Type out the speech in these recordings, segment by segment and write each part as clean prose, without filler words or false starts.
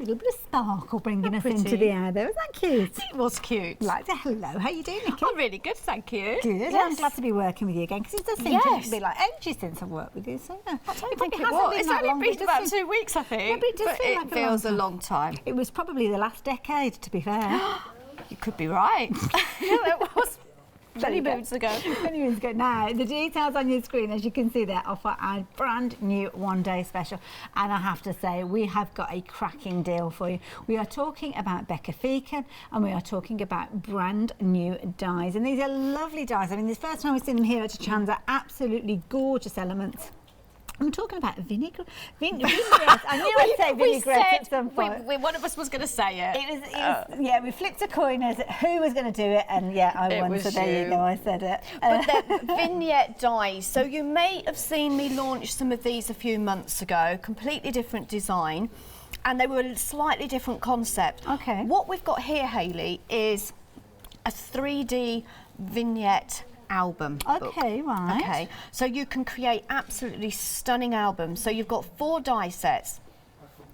little bit of sparkle bringing us into the air there. Was that cute? It was cute. Like to hello. How you doing, Nikki? I'm really good, thank you. Good. Yes. I'm glad to be working with you again because it does seem to be like ages since I've worked with you. So yeah. I don't think it was. It's only been about 2 weeks, I think. Yeah, but it does feel like feels a long time. It was probably the last decade, to be fair. You could be right. Yeah, it was. Many moons ago. Many moons ago. Now, the details on your screen, as you can see there, offer our brand new one-day special. And I have to say, we have got a cracking deal for you. We are talking about Becca Feeken, and we are talking about brand new dies. And these are lovely dies. I mean, this first time we've seen them here at Hochanda, absolutely gorgeous elements. I'm talking about vinaigrette. I knew I'd say vinaigrette at some point. One of us was going to say it. It was, yeah, we flipped a coin as who was going to do it, and yeah, I won, so there you go, I said it. But they're vignette dies. So you may have seen me launch some of these a few months ago, completely different design, and they were a slightly different concept. Okay. What we've got here, Hayley, is a 3D vignette album book. Okay, right. Okay, so you can create absolutely stunning albums. So you've got 4 die sets.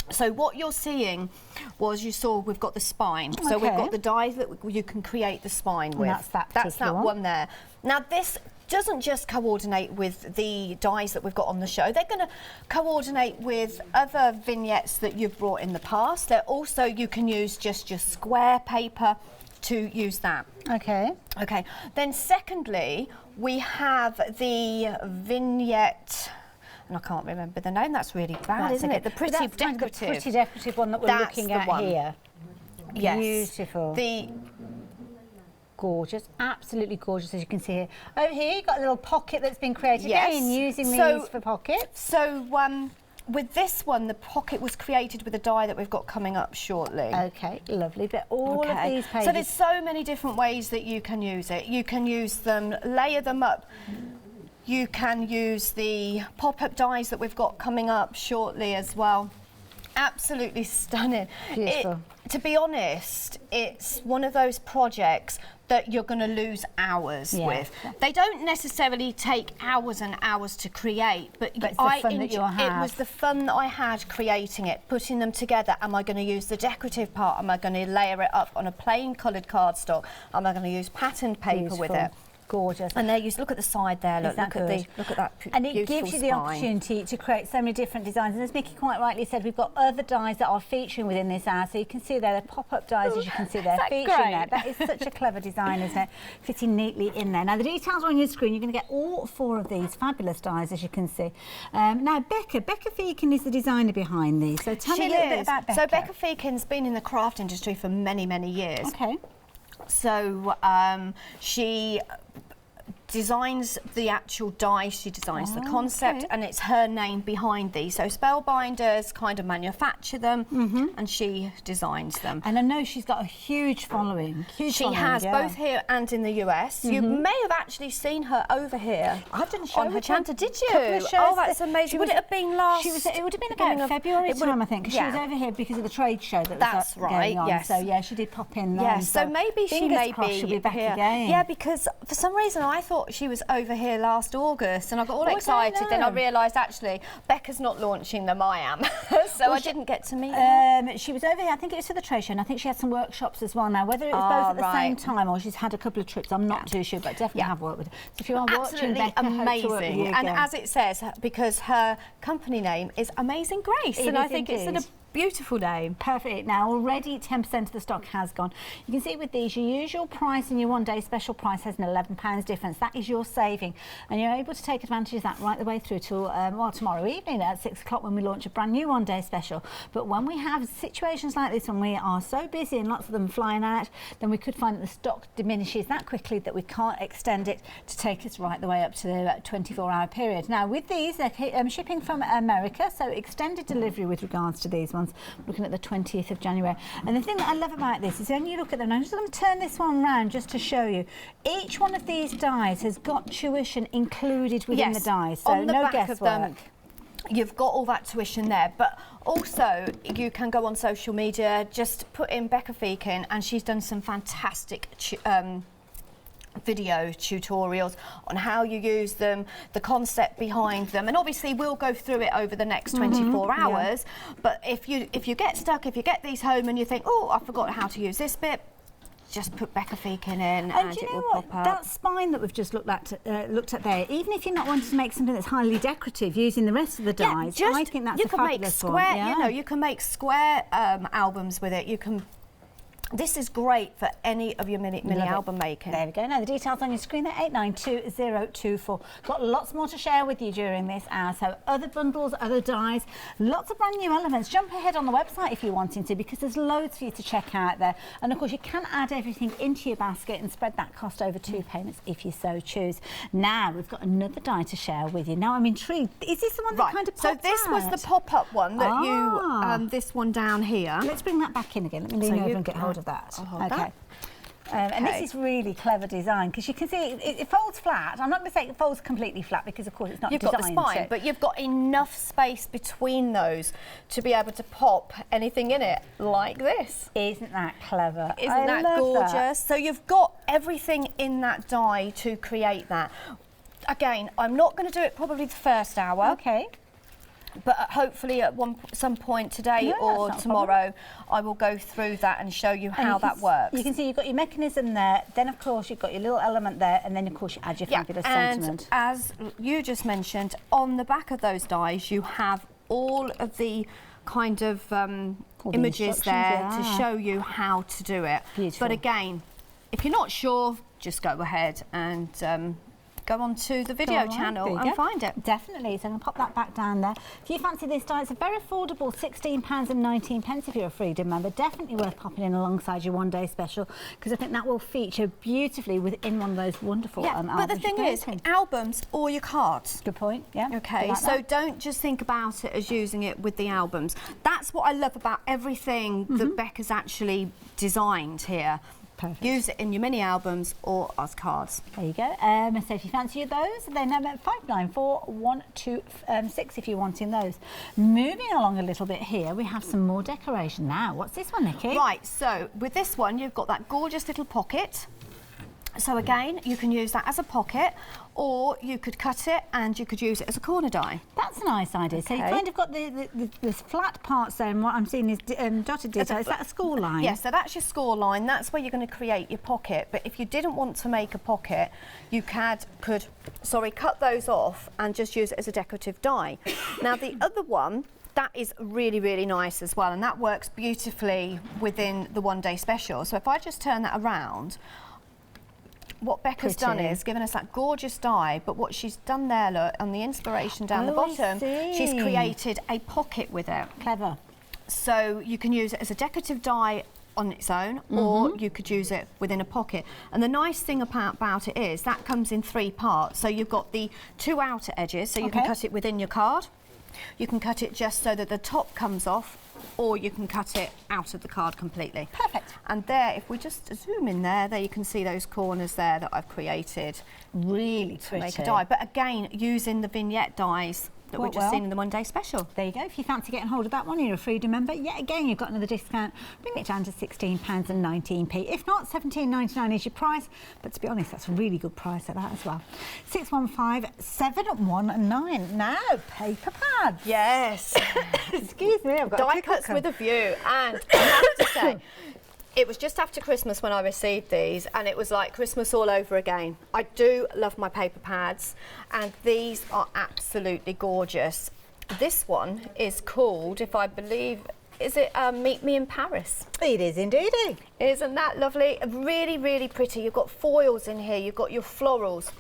So what you're seeing was, you saw we've got the spine. Okay. So we've got the dies that you can create the spine with. And that's that one there. Now this doesn't just coordinate with the dies that we've got on the show. They're going to coordinate with other vignettes that you've brought in the past. They're also, you can use just your square paper to use that. Okay. Okay. Then secondly, we have the vignette, and I can't remember the name. That's really bad, isn't it? The pretty decorative. The pretty decorative one that we're looking at here. Yes. Beautiful. The gorgeous, absolutely gorgeous, as you can see here. Over here, you've got a little pocket that's been created again, using these for pockets. So with this one, the pocket was created with a die that we've got coming up shortly. Okay, lovely. But all of these pages. So there's so many different ways that you can use it. You can use them, layer them up. You can use the pop-up dies that we've got coming up shortly as well. Absolutely stunning. Beautiful. To be honest, it's one of those projects that you're going to lose hours with. They don't necessarily take hours and hours to create, but it's the fun that you'll have. It was the fun that I had creating it, putting them together. Am I going to use the decorative part? Am I going to layer it up on a plain coloured cardstock? Am I going to use patterned paper with it? Gorgeous. And there, you look at the side there. Look at that. And it gives you the opportunity to create so many different designs. And as Mickey quite rightly said, we've got other dies that are featuring within this hour. So you can see there, the pop-up dies, as you can see there, featuring there. That is such a clever design, isn't it? Fitting neatly in there. Now the details are on your screen. You're going to get all 4 of these fabulous dies, as you can see. Now Becca Feeken is the designer behind these. So tell me a little bit about Becca. So Becca Feeken's been in the craft industry for many, many years. Okay. So she designs the actual die, she designs the concept, and it's her name behind these. So Spellbinders kind of manufacture them, and she designs them. And I know she's got a huge following. She has, both here and in the US. You may have actually seen her over here. I've done a show on Hochanda, did you? Oh, that's amazing. Would it have been last? It would have been about February time, I think. She was over here because of the trade show that was going on. Yes. So yeah, she did pop in there. Yes. So maybe she'll be back here again. Yeah, because for some reason I thought she was over here last August, and I got all excited. Then I realised actually Becca's not launching them, I am. So I didn't get to meet her. She was over here, I think it was for the trade show, and I think she had some workshops as well. Now, whether it was both at the same time or she's had a couple of trips, I'm not too sure, but definitely have worked with her. So if you are watching Becca, amazing. Hope to work with you and again. as it says, because her company name is Amazing Grace, and I think it's a beautiful name. Perfect. Now already 10% of the stock has gone. You can see with these, your usual price and your one-day special price has an £11 difference. That is your saving, and you're able to take advantage of that right the way through to tomorrow evening at 6 o'clock when we launch a brand new one-day special. But when we have situations like this, when we are so busy and lots of them flying out, then we could find that the stock diminishes that quickly that we can't extend it to take us right the way up to the 24-hour period. Now with these, they're shipping from America, so extended delivery with regards to these ones. Looking at the 20th of January. And the thing that I love about this is when you look at them, I'm just going to turn this one round just to show you. Each one of these dies has got tuition included within the dies, so no guesswork. You've got all that tuition there, but also you can go on social media, just put in Becca Feeken, and she's done some fantastic video tutorials on how you use them, the concept behind them, and obviously we'll go through it over the next 24 hours. But if you get stuck, if you get these home and you think, oh, I forgot how to use this bit, just put Becca Feeken in and it will pop up. That spine that we've just looked at there, even if you're not wanting to make something that's highly decorative using the rest of the dies, I think that's a fabulous one. You know, you can make square albums with it. You can. This is great for any of your mini album making. There we go. Now the details on your screen there, 892024. Got lots more to share with you during this hour. So other bundles, other dies, lots of brand new elements. Jump ahead on the website if you're wanting to, because there's loads for you to check out there. And of course you can add everything into your basket and spread that cost over 2 payments if you so choose. Now we've got another die to share with you. Now I'm intrigued. Is this the one that kind of popped So this out? was the pop-up one that you, this one down here. Let's bring that back in again. Let me lean over and get hold of that. I'll hold that. And this is really clever design, because you can see it folds flat. I'm not going to say it folds completely flat, because of course it's not designed to. You've got the spine, but you've got enough space between those to be able to pop anything in it like this. Isn't that clever? Isn't that gorgeous? So you've got everything in that die to create that. Again, I'm not going to do it probably the first hour. Okay. But hopefully at some point today or tomorrow, I will go through that and show you how that works. You can see you've got your mechanism there, then of course you've got your little element there, and then of course you add your fabulous sentiment. As you just mentioned, on the back of those dies you have all of the kind of images there to show you how to do it. Beautiful. But again, if you're not sure, just go ahead and go onto the video channel and find it. Definitely. So I'm going to pop that back down there. If you fancy this die, it's a very affordable £16.19 if you're a Freedom member. Definitely worth popping in alongside your one-day special, because I think that will feature beautifully within one of those wonderful albums. But the thing is, albums or your cards. Good point. Yeah. Okay. So don't just think about it as using it with the albums. That's what I love about everything that Becca's actually designed here. Perfect. Use it in your mini albums or as cards. There you go. So if you fancy those, then 594126 if you're wanting those. Moving along a little bit here, we have some more decoration now. What's this one, Nikki? Right, so with this one, you've got that gorgeous little pocket. So again, you can use that as a pocket, or you could cut it and you could use it as a corner die. That's a nice idea. So you kind of got the flat parts there, and what I'm seeing is dotted detail. Is that a score line? Yes, so that's your score line. That's where you're going to create your pocket. But if you didn't want to make a pocket, you could cut those off and just use it as a decorative die. Now the other one, that is really, really nice as well, and that works beautifully within the one-day special. So if I just turn that around, what Becca's done is given us that gorgeous die, but what she's done there, look, on the inspiration down the bottom, she's created a pocket with it. Clever. So you can use it as a decorative die on its own, or you could use it within a pocket. And the nice thing about it is that comes in 3 parts. So you've got the 2 outer edges, so you can cut it within your card. You can cut it just so that the top comes off, or you can cut it out of the card completely. Perfect. And there, if we just zoom in there you can see those corners there that I've created. Really pretty. To make a die. But again, using the vignette dies that we've just seen in the one-day special. There you go. If you fancy getting hold of that one, you're a Freedom member. Yet again, you've got another discount. Bring it down to £16.19. If not, £17.99 is your price. But to be honest, that's a really good price at that as well. 615719. Now, paper pads. Yes. Excuse me, I've got die cuts with a view. And I have to say, it was just after Christmas when I received these, and it was like Christmas all over again. I do love my paper pads, and these are absolutely gorgeous. This one is called, if I believe, is it Meet Me in Paris? It is indeed. Isn't that lovely? Really, really pretty. You've got foils in here, you've got your florals.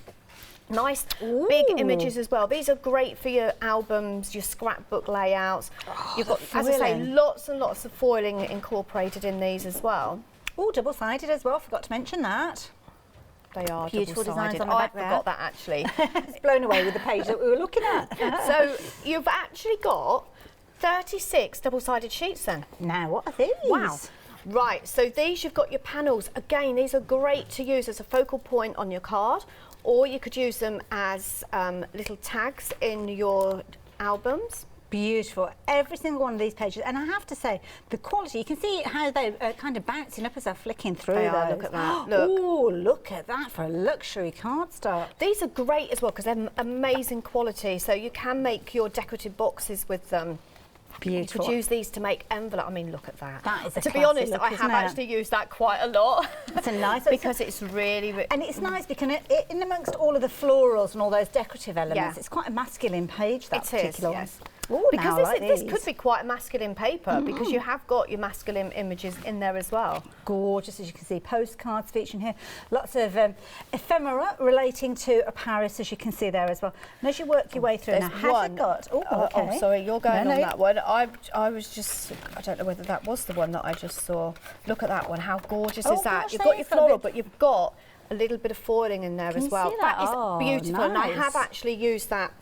Nice big images as well. These are great for your albums, your scrapbook layouts. You've got, as I say, lots and lots of foiling incorporated in these as well. Oh, double-sided as well. Forgot to mention that. They are beautiful designs on the I back there. forgot that actually. It's blown away with the page that we were looking at. So you've actually got 36 double-sided sheets then. Now, what are these? Wow. Right, so these, you've got your panels. Again, these are great to use as a focal point on your card, or you could use them as little tags in your albums. Beautiful. Every single one of these pages. And I have to say, the quality, you can see how they're kind of bouncing up as they're flicking through They those. are, look at that. Look. Oh, look at that for a luxury cardstock. These are great as well because they're amazing quality. So you can make your decorative boxes with them. Beautiful. You could use these to make envelopes. I mean, look at that. That is a To be classy honest, look, I isn't have it? actually used that quite a lot. That's a nice because it's really... And it's nice because in amongst all of the florals and all those decorative elements, Yeah. it's quite a masculine page, that It particular is, one. yes. Ooh, because now I like this these. could be quite a masculine paper because you have got your masculine images in there as well. Gorgeous, as you can see, postcards featuring here. Lots of ephemera relating to Paris, as you can see there as well. And as you work your way through, There's now has one. it got... Oh, okay. Oh, sorry, you're going No, on no. that one. I was just... I don't know whether that was the one that I just saw. Look at that one. How gorgeous Oh, is that? gosh, You've got your that's a floral, bit- but you've got a little bit of foiling in there Can as you well. see that? That is Oh, beautiful. And I nice. have actually used that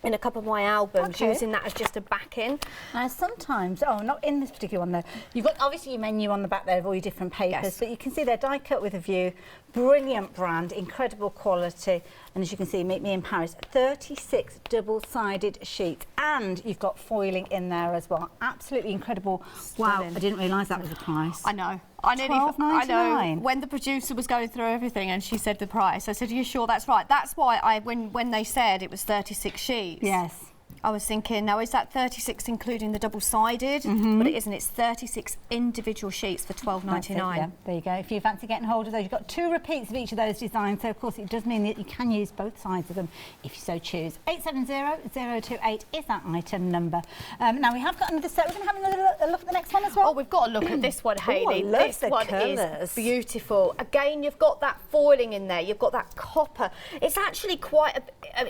in a couple of my albums, Okay. using that as just a backing. Now sometimes, not in this particular one though, you've got obviously your menu on the back there of all your different papers, Yes. but you can see they're die cut with a view, brilliant brand, incredible quality, and as you can see, Meet Me in Paris, 36 double-sided sheets, and you've got foiling in there as well. Absolutely incredible. Wow, Stunning. I didn't realise that was the price. I know. I £12.99. know. When the producer was going through everything and she said the price, I said, "Are you sure that's right?" That's why when they said it was 36 sheets. Yes. I was thinking, now is that 36 including the double-sided? But it isn't. It's 36 individual sheets for That's it, £12.99. yeah. There you go. If you fancy getting hold of those, you've got 2 repeats of each of those designs. So, of course, it does mean that you can use both sides of them if you so choose. 870028 is that item number. Now, we have got another set. We're going to have another look at the next one as well. Oh, we've got to look at this one, Hayley. I love This the one colours. is beautiful. Again, you've got that foiling in there. You've got that copper. It's actually quite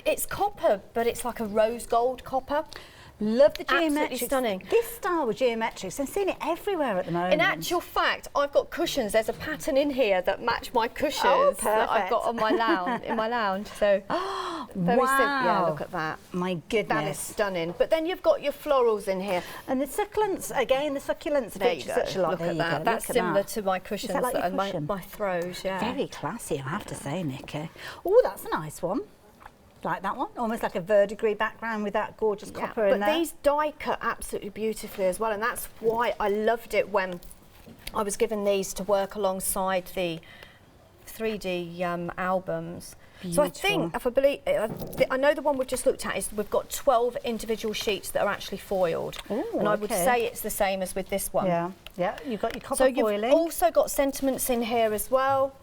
it's copper, but it's like a rose gold copper. Love the Absolutely geometrics. stunning. This style with geometrics, I'm seeing it everywhere at the moment. In actual fact, I've got cushions. There's a pattern in here that match my cushions Oh, that I've got perfect. on my lounge, in my lounge. So very simple. Yeah, Wow. look at that. My That is goodness. stunning. But then you've got your florals in here. And the succulents, again, the succulents There you feature go. such a lot. Look There at you that. go. That's Look at similar that. to my cushions like your and cushion? my throws. Yeah. Very classy, I have to say, Nikki. Oh, that's a nice one. Like that one, almost like a verdigris background with that gorgeous copper in but there. these die cut absolutely beautifully as well, and that's why I loved it when I was given these to work alongside the 3D albums. So I think, if I believe, I know the one we've just looked at is we've got 12 individual sheets that are actually foiled, Ooh, and I would okay. say it's the same as with this one. Yeah, yeah, you've got your copper So you've foiling. also got sentiments in here as well.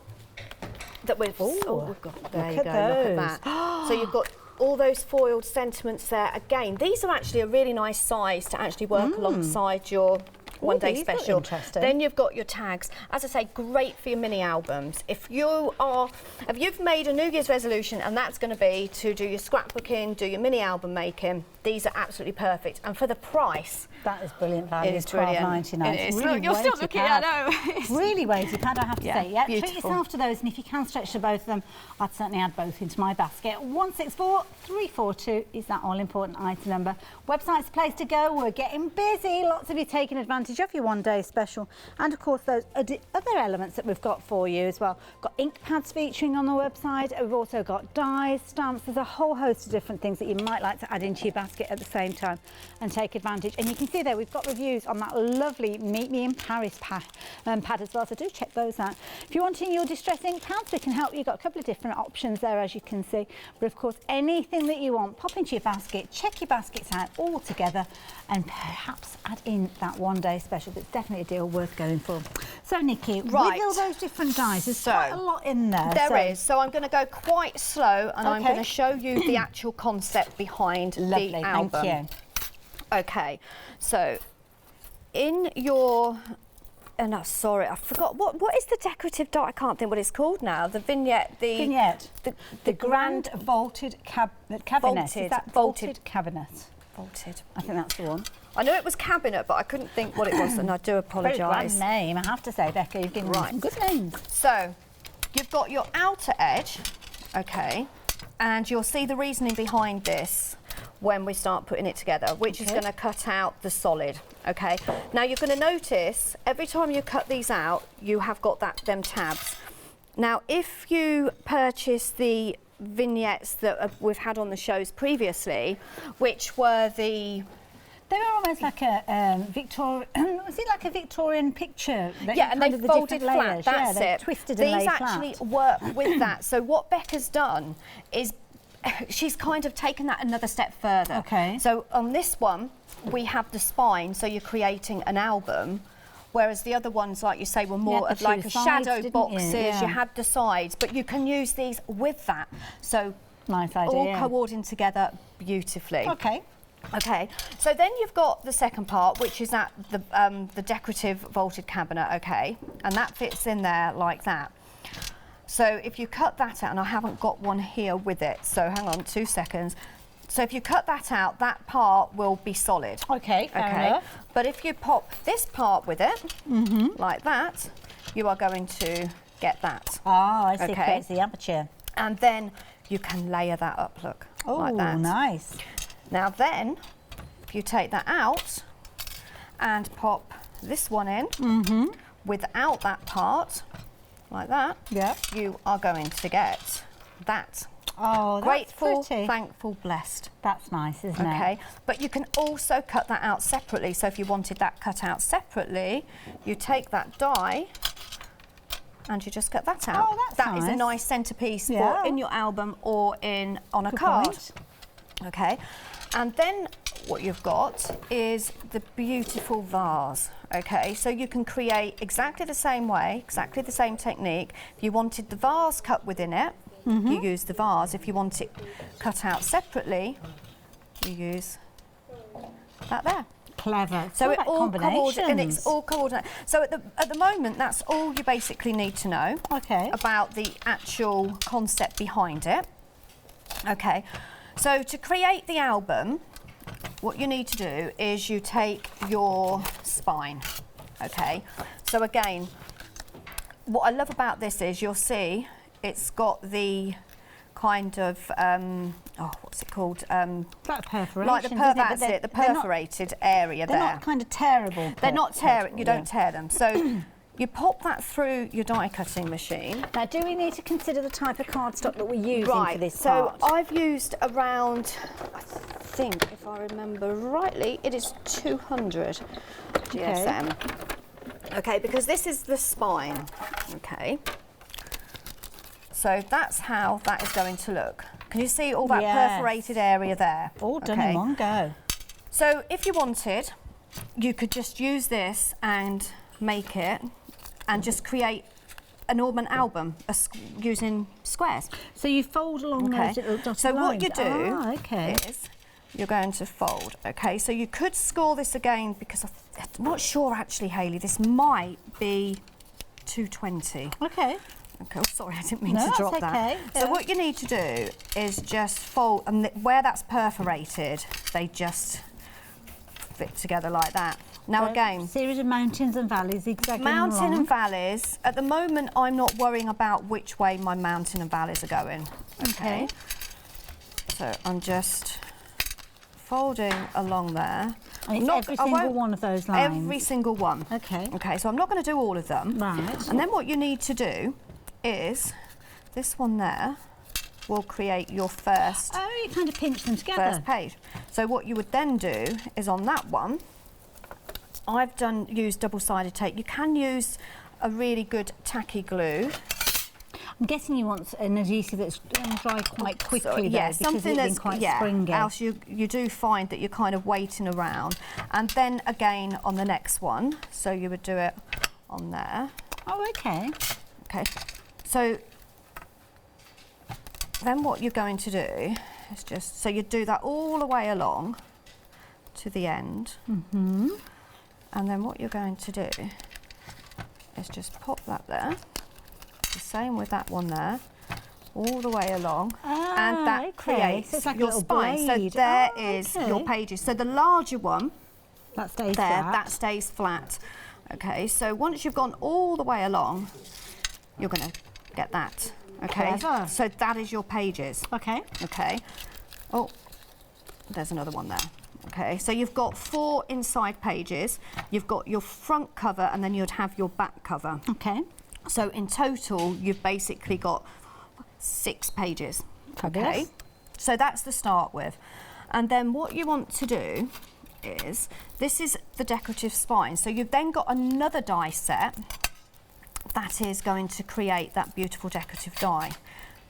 That we've we've got. There look you go. at Look at that. So you've got all those foiled sentiments there. Again, these are actually a really nice size to actually work alongside your one-day these look special. interesting. Then you've got your tags. As I say, great for your mini albums. If you've made a New Year's resolution and that's going to be to do your scrapbooking, do your mini album making, these are absolutely perfect. And for the price, That is brilliant value. It is brilliant. £12.99. It is. Really Look, you're still weighty looking, pad. I know. Really weighty pad, I have to Yeah, say. Yeah, treat beautiful. yourself to those, and if you can stretch to both of them, I'd certainly add both into my basket. 164342 is that all-important item number. Website's the place to go. We're getting busy. Lots of you taking advantage of your one-day special, and of course those other elements that we've got for you as well. Got ink pads featuring on the website. We've also got dies, stamps. There's a whole host of different things that you might like to add into your basket at the same time and take advantage. And you can see there we've got reviews on that lovely Meet Me in Paris pad as well, so do check those out. If you're wanting your distress ink pads, we can help you. You've got a couple of different options there, as you can see. But of course, anything that you want, pop into your basket, check your baskets out all together, and perhaps add in that one-day special. That's definitely a deal worth going for. So, Nikki, Right. with all those different dies, there's So, quite a lot in there. There is. So I'm going to go quite slow, and I'm Okay. going to show you the actual concept behind Lovely, the album. thank you. Okay, so in your, and oh, sorry, I forgot what is the decorative die? I can't think what it's called now. The vignette, The grand vaulted cabinet. Vaulted, Is that vaulted. vaulted cabinet? vaulted. I think that's the one. I know it was cabinet, but I couldn't think what it was, and I do Very apologise. grand name, I have to say, Becca. You've given me Right. some good names. So you've got your outer edge, okay, and you'll see the reasoning behind this when we start putting it together, which is Okay. going to cut out the solid, okay? Now you're going to notice every time you cut these out, you have got them tabs. Now if you purchase the vignettes that we've had on the shows previously, which were the They were almost like a Victorian, was it like a Victorian picture? Yeah, and they folded flat, that's yeah, it. Twisted and These laid actually flat. work with that. So what Becca's done is she's kind of taken that another step further. Okay. So on this one, we have the spine, so you're creating an album, whereas the other ones, like you say, were more of like a shadow boxes, you had the sides, but you can use these with that. So nice idea. all coordinating together beautifully. Okay. Okay, so then you've got the second part, which is at the decorative vaulted cabinet, okay, and that fits in there like that. So if you cut that out, and I haven't got one here with it, so hang on 2 seconds. So if you cut that out, that part will be solid. Okay, fair enough. But if you pop this part with it, like that, you are going to get that. Oh, I see, Okay. creates the aperture. And then you can layer that up, look, like that. Oh, nice. Now then, if you take that out and pop this one in without that part, like that, you are going to get that. Oh, that's Grateful, pretty. thankful, blessed. That's nice, isn't it? Okay, but you can also cut that out separately. So if you wanted that cut out separately, you take that die and you just cut that out. Oh, that's That is a nice. nice centerpiece Yeah. for in your album or on a Good card. point. Okay, and then what you've got is the beautiful vase. Okay, so you can create exactly the same way, exactly the same technique. If you wanted the vase cut within it, you use the vase. If you want it cut out separately, you use that there. Clever. So All it about all coordinates, and combinations. it's all coordinated. So at the moment, that's all you basically need to know about the actual concept behind it. Okay, so to create the album, what you need to do is you take your spine. Okay, so again, what I love about this is you'll see it's got the kind of what's it called? Like perforation. Like that's it, the perforated area there. They're not kind of tearable. They're not tearing. You don't tear them. So you pop that through your die cutting machine. Now, do we need to consider the type of cardstock that we're using Right. for this So part? I've used around, I think, if I remember rightly, it is 200 GSM. Okay, because this is the spine. Okay. So that's how that is going to look. Can you see all that perforated area there? All done in one go. So if you wanted, you could just use this and make it and just create an ornament album using squares. So you fold along those little dotted So lines. what you do okay. is you're going to fold. Okay, so you could score this again because I'm not sure actually, Hayley, this might be 220. Okay. Okay, oh, sorry, I didn't mean to drop that. Okay. So what you need to do is just fold, and where that's perforated, they just fit together like that. Now again, series of mountains and valleys, zigzagging mountain along. and valleys. At the moment, I'm not worrying about which way my mountain and valleys are going. Okay. So I'm just folding along there. And it's every single one of those lines? Every single one. Okay. Okay, so I'm not going to do all of them. Right. And then what you need to do is this one there will create your first Oh, you kind of pinch them together. first page. So what you would then do is on that one, I've used double-sided tape. You can use a really good tacky glue. I'm guessing you want an adhesive that's dry quite quickly, Yeah, because something it's that's been quite springy. else you do find that you're kind of waiting around. And then again on the next one, so you would do it on there. Oh, okay. Okay, so then what you're going to do is just, so you do that all the way along to the end. And then what you're going to do is just pop that there. The same with that one there, all the way along, and that creates so it's like a your little spine. blade. So there is your pages. So the larger one, that stays there, flat. that stays flat. Okay, so once you've gone all the way along, you're going to get that. Okay, Clever. so that is your pages. Okay. Okay. Oh, there's another one there. Okay, so you've got 4 inside pages. You've got your front cover, and then you'd have your back cover. Okay. So in total, you've basically got 6 pages. Fabulous. Okay, so that's to start with. And then what you want to do is, this is the decorative spine. So you've then got another die set that is going to create that beautiful decorative die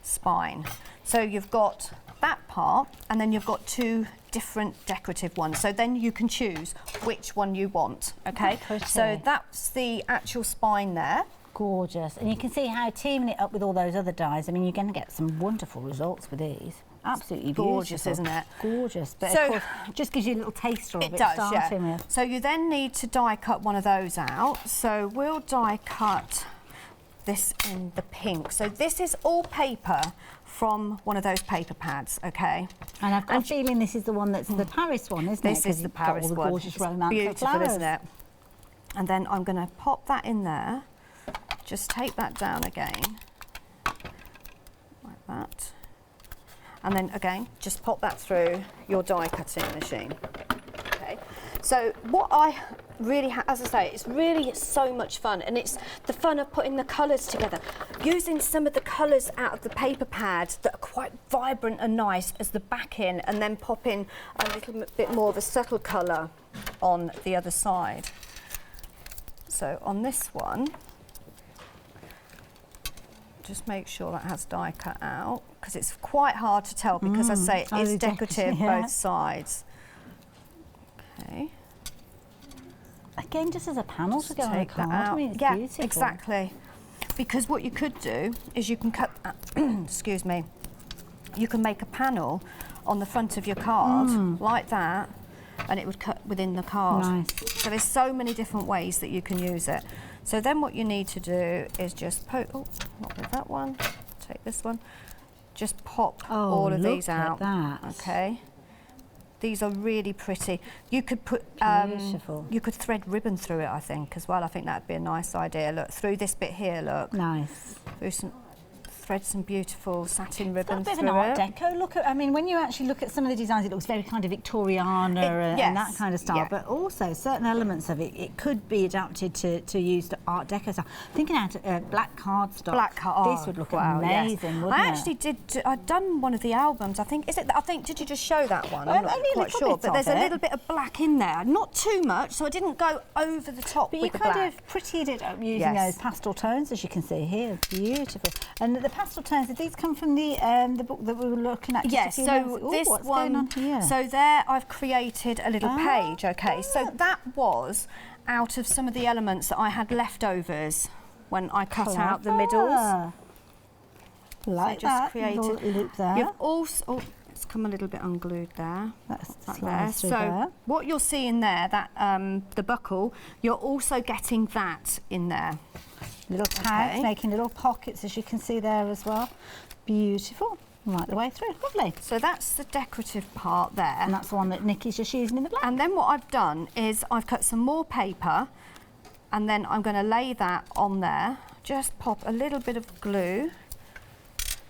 spine. So you've got that part, and then you've got two different decorative ones. So then you can choose which one you want, okay? So that's the actual spine there. Gorgeous. And you can see how teaming it up with all those other dies, I mean, you're going to get some wonderful results with these. Absolutely gorgeous, beautiful. isn't it? Gorgeous. But so of course, it just gives you a little taster of it. It does, starting yeah. with. So you then need to die cut one of those out. So we'll die cut this in the pink. So this is all paper from one of those paper pads, okay? And I've got a feeling this is the one that's the Paris one, isn't it? This is the Paris one. Gorgeous romance beautiful, flowers. isn't it? And then I'm going to pop that in there. Just take that down again, like that. And then again, just pop that through your die cutting machine. Okay. So what I really, as I say, it's really so much fun, and it's the fun of putting the colours together, using some of the colours out of the paper pad that are quite vibrant and nice as the backing, and then popping a little bit more of a subtle colour on the other side. So on this one, just make sure that has die cut out, because it's quite hard to tell, because I say it is decorative both sides. Okay. Again, just as a panel to go on a card. I mean, it's yeah, beautiful. exactly. Because what you could do is you can cut, excuse me, you can make a panel on the front of your card like that, and it would cut within the card. Nice. So there's so many different ways that you can use it. So then what you need to do is just poke, oh, not with that one, take this one, just pop all of these out. That. Okay. These are really pretty. You could put, Beautiful. you could thread ribbon through it, I think, as well. I think that'd be a nice idea. Look, through this bit here, look. Nice. Through thread some beautiful satin ribbon through It's a bit of an Art Deco look. I mean, when you actually look at some of the designs, it looks very kind of Victoriana and that kind of style. Yeah. But also, certain elements of it, it could be adapted to use the Art Deco style. Thinking out black cardstock. Black card. This would look amazing, wouldn't it? I actually did. I'd done one of the albums. I think. Did you just show that one? I'm not quite sure. But there's a little bit of black in there. Not too much, so I didn't go over the top but with the black. you kind of prettied it up using those pastel tones, as you can see here. Beautiful. And the pastel tones, did these come from the book that we were looking at? Yes, so this what's one, going on here? So there I've created a little page, okay? So that was out of some of the elements that I had leftovers when I cut out the middles. Like so just that, created. loop there. You've also, it's come a little bit unglued there. That's there. So what you're seeing there, that the buckle, you're also getting that in there. Little tags, making little pockets, as you can see there as well. Beautiful, right the way through, lovely. So that's the decorative part there. And that's the one that Nikki's just using in the black. And then what I've done is I've cut some more paper, and then I'm going to lay that on there. Just pop a little bit of glue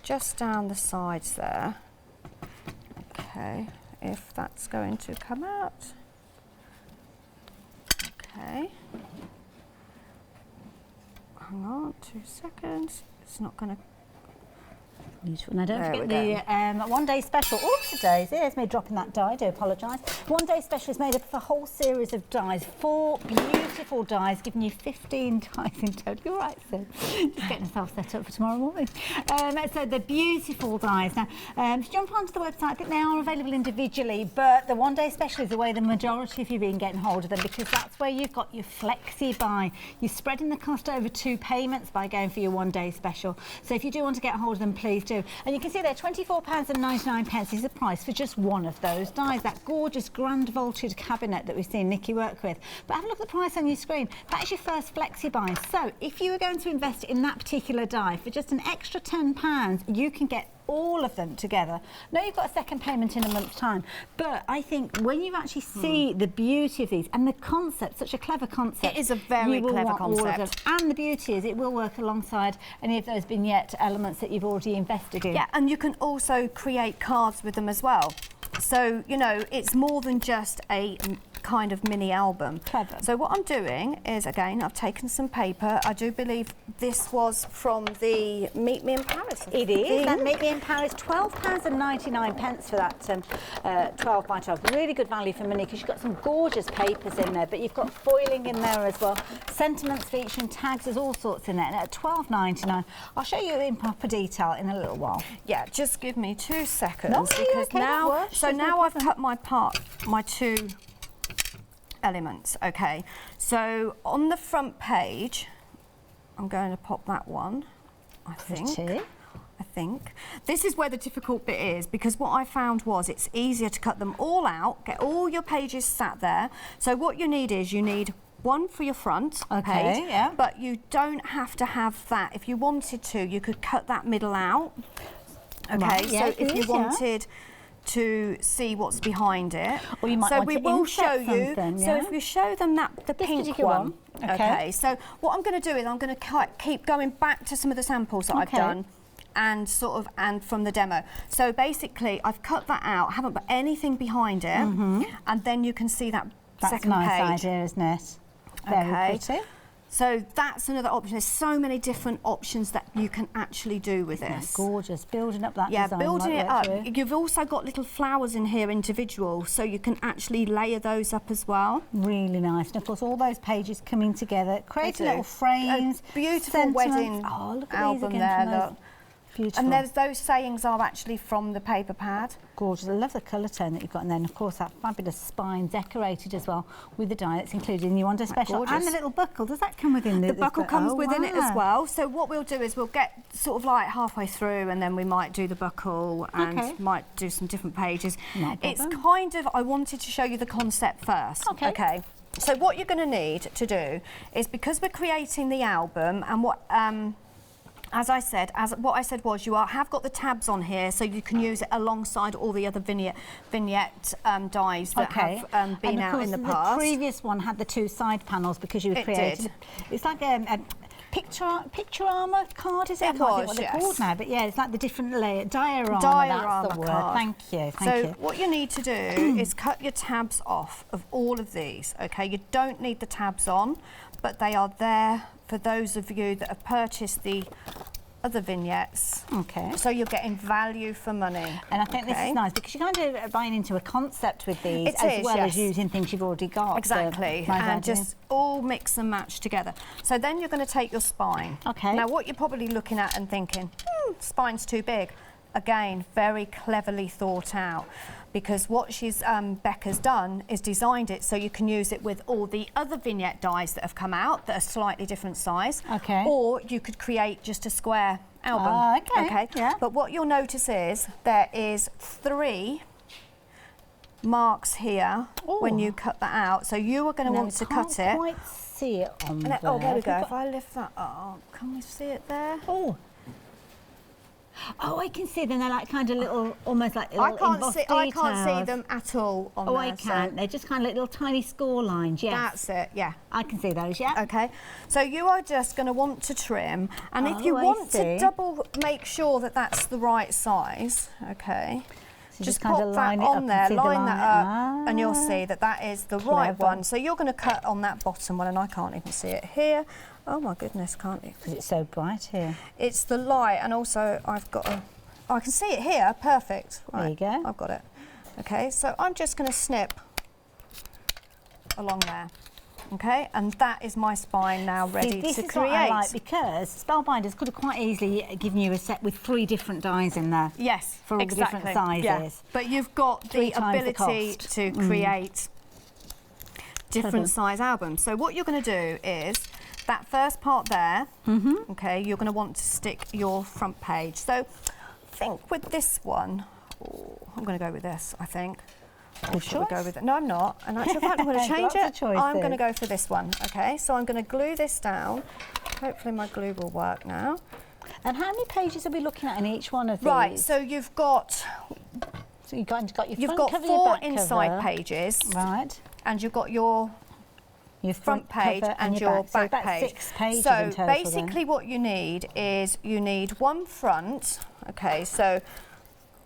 just down the sides there. Okay, if that's going to come out. Okay. Hang on, 2 seconds. It's not going to. Beautiful. Now don't forget the one day special. Oh, today's here's me dropping that die. I do apologise. One day special is made up of a whole series of dies. 4 beautiful dies, giving you 15 dies in total. You're right, Sid. Just getting myself set up for tomorrow morning. So the beautiful dies. Now, jump onto the website. I think they are available individually, but the one day special is the way the majority of you have been getting hold of them, because that's where you've got your flexi buy. You're spreading the cost over 2 payments by going for your one day special. So if you do want to get hold of them, please do. And you can see there, £24.99 is the price for just one of those dies, that gorgeous grand vaulted cabinet that we've seen Nikki work with. But have a look at the price on your screen. That is your first flexi buy. So if you were going to invest in that particular die for just an extra £10, you can get all of them together. No, you've got a second payment in a month's time, but I think when you actually see the beauty of these and the concept, such a clever concept. It is a very clever concept. And the beauty is it will work alongside any of those vignette elements that you've already invested in. Yeah, and you can also create cards with them as well. So, you know, it's more than just a kind of mini album. Clever. So what I'm doing is, again, I've taken some paper. I do believe this was from the Meet Me in Paris. It is. That Meet Me in Paris, £12.99 for that 12 by 12. Really good value for money because you've got some gorgeous papers in there, but you've got foiling in there as well. Sentiments featuring tags, there's all sorts in there. And at £12.99, I'll show you in proper detail in a little while. Yeah, just give me 2 seconds No, because okay, now, I've cut my 2 elements. Okay, so on the front page, I'm going to pop that one. I think this is where the difficult bit is, because what I found was it's easier to cut them all out, get all your pages sat there. So what you need is one for your front page, yeah. but you don't have to have that. If you wanted to, you could cut that middle out. Okay, right, yeah, so if you wanted to see what's behind it, or you might so want we to will show you. Yeah? So if you show them the this pink particular one, okay. So what I'm going to do is I'm going to keep going back to some of the samples that I've done. And from the demo. So basically, I've cut that out, haven't put anything behind it, and then you can see that second nice page. idea, isn't it? Very pretty. So that's another option. There's so many different options that you can actually do with this. Gorgeous, building up that yeah, design. Building it right up. through. You've also got little flowers in here, individual, so you can actually layer those up as well. Really nice. And of course, all those pages coming together, creating little frames. A beautiful wedding album there, look. Beautiful. And those sayings are actually from the paper pad. Gorgeous. I love the colour tone that you've got, and then of course that fabulous spine decorated as well with the die that's included in the Untitled Special. Gorgeous. And the little buckle. Does that come within the buckle? Comes within it as well. So what we'll do is we'll get sort of like halfway through, and then we might do the buckle and might do some different pages. It's kind of, I wanted to show you the concept first. Okay. So what you're going to need to do is, because we're creating the album, and what what I said was you have got the tabs on here, so you can use it alongside all the other vignette dies that have been out in the past. The previous one had the 2 side panels because you created. It's like a picture-armor card, is it? I don't know what they're called now, but yeah, it's like the different layer diorama. That's the word. Card. Thank you. So what you need to do is cut your tabs off of all of these. Okay, you don't need the tabs on, but they are there for those of you that have purchased the other vignettes. Okay. So you're getting value for money. And I think this is nice because you're kind of buying into a concept with these as using things you've already got. Exactly. And just all mix and match together. So then you're going to take your spine. Okay. Now what you're probably looking at and thinking, spine's too big. Again, very cleverly thought out, because what Becca's done is designed it so you can use it with all the other vignette dies that have come out that are slightly different size. Okay. Or you could create just a square album. Okay. Yeah. But what you'll notice is there is 3 marks here when you cut that out. So you are going to want to cut it. I can't quite see it on there. Oh, there we go. If I lift that up, can we see it there? Oh, I can see them. They're like kind of little, almost like little embossed details. I can't see them at all on there. Oh, I can. So. They're just kind of like little tiny score lines, yes. That's it, yeah. I can see those, yeah. Okay. So you are just going to want to trim. And if you want to make sure that that's the right size, okay, so just pop that on there, line that up, and you'll see that that is the right one. So you're going to cut on that bottom one, and I can't even see it here. Oh my goodness, can't you? Because it's so bright here. It's the light, and also I've got I can see it here, perfect. Right, there you go. I've got it. Okay, so I'm just going to snip along there. Okay, and that is my spine now ready to create. This is what I like, because Spellbinders could have quite easily given you a set with 3 different dies in there. Yes, for all the different sizes. Yeah. But you've got the ability to create different size albums. So what you're going to do is that first part there, okay, you're going to want to stick your front page. So I think with this one, I'm going to go with this, I think. Or should we go with it? No, I'm not. And actually, in fact, I'm going to change it. I'm going to go for this one, okay? So I'm going to glue this down. Hopefully my glue will work now. And how many pages are we looking at in each one of these? Right, so you've got... So you've got your You've front got cover, 4 your back inside cover. pages. Right. And you've got your front page and your back page. 6 pages so in total, basically what you need is you need 1 front. Okay, so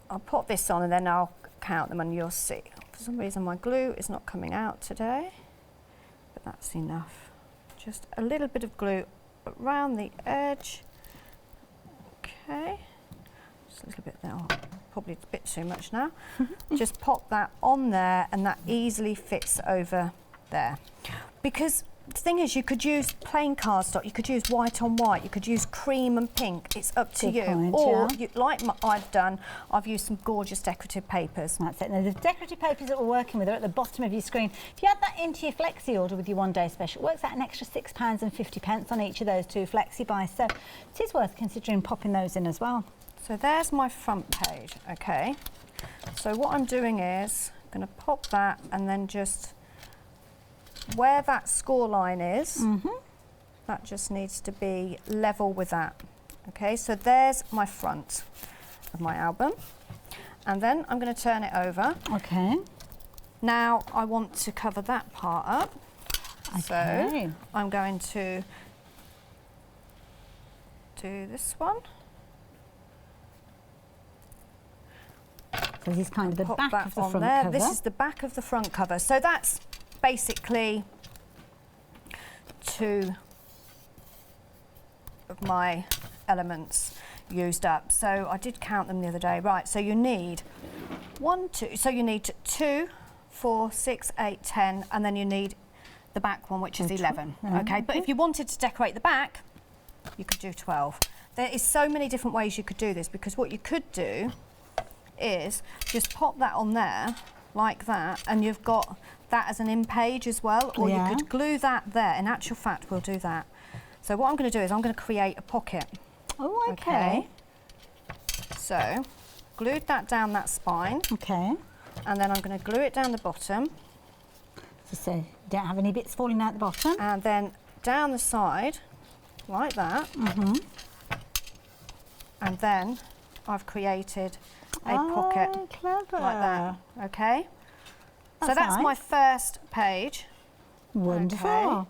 I'll put this on and then I'll count them and you'll see. For some reason my glue is not coming out today, but that's enough. Just a little bit of glue around the edge. Okay, just a little bit there, oh, probably a bit too much now. Just pop that on there and that easily fits over there. Because the thing is, you could use plain cardstock, you could use white on white, you could use cream and pink, it's up to Good you. point, Or, yeah. like I've done, I've used some gorgeous decorative papers. That's it. Now, the decorative papers that we're working with are at the bottom of your screen. If you add that into your flexi order with your one-day special, it works out an extra £6.50 on each of those 2 flexi buys. So it is worth considering popping those in as well. So there's my front page, okay. So what I'm doing is, I'm going to pop that and then just where that score line is, that just needs to be level with that. Okay, so there's my front of my album. And then I'm going to turn it over. Okay. Now I want to cover that part up. Okay. So I'm going to do this one. So this is kind of the Pop back that of the on front there. cover. This is the back of the front cover. So that's basically 2 of my elements used up. So I did count them the other day. Right, so you need 1, 2, so you need 2, 4, 6, 8, 10, and then you need the back one, which is 11. Okay, but if you wanted to decorate the back, you could do 12. There is so many different ways you could do this, because what you could do is just pop that on there like that, and you've got that as an in page as well, or you could glue that there. In actual fact, we'll do that. So what I'm going to do is I'm going to create a pocket. Oh, okay. So glued that down that spine. Okay. And then I'm going to glue it down the bottom. So you don't have any bits falling out the bottom. And then down the side, like that. And then I've created a pocket clever. like that. Okay. So That's that's nice. my first page. Wonderful. Okay.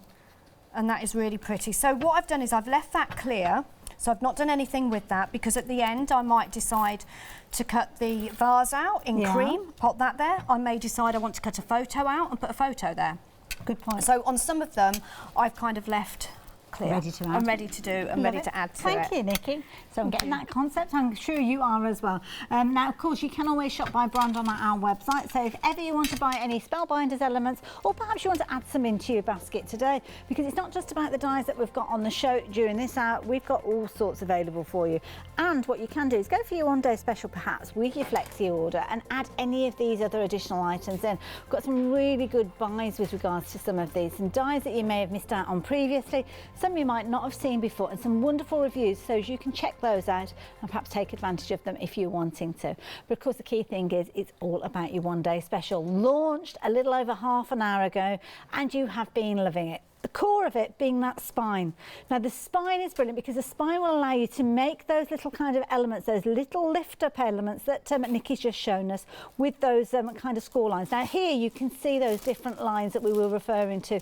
And that is really pretty. So what I've done is I've left that clear. So I've not done anything with that, because at the end I might decide to cut the vase out in cream, pop that there. I may decide I want to cut a photo out and put a photo there. Good point. So on some of them, I've kind of left clear. Ready to add. I'm ready to do and ready to add to Thank it. you, Nikki. So I'm getting that concept. I'm sure you are as well. Now, of course, you can always shop by brand on our website. So if ever you want to buy any Spellbinders elements, or perhaps you want to add some into your basket today, because it's not just about the dies that we've got on the show during this hour. We've got all sorts available for you. And what you can do is go for your one-day special, perhaps, with your flexi order, and add any of these other additional items in. We've got some really good buys with regards to some of these. Some dies that you may have missed out on previously, some you might not have seen before, and some wonderful reviews, so you can check those out and perhaps take advantage of them if you're wanting to. But of course, the key thing is it's all about your one-day special. Launched a little over half an hour ago, and you have been loving it. The core of it being that spine. Now the spine is brilliant, because the spine will allow you to make those little kind of elements, those little lift up elements that Nikki's just shown us with those kind of score lines. Now here you can see those different lines that we were referring to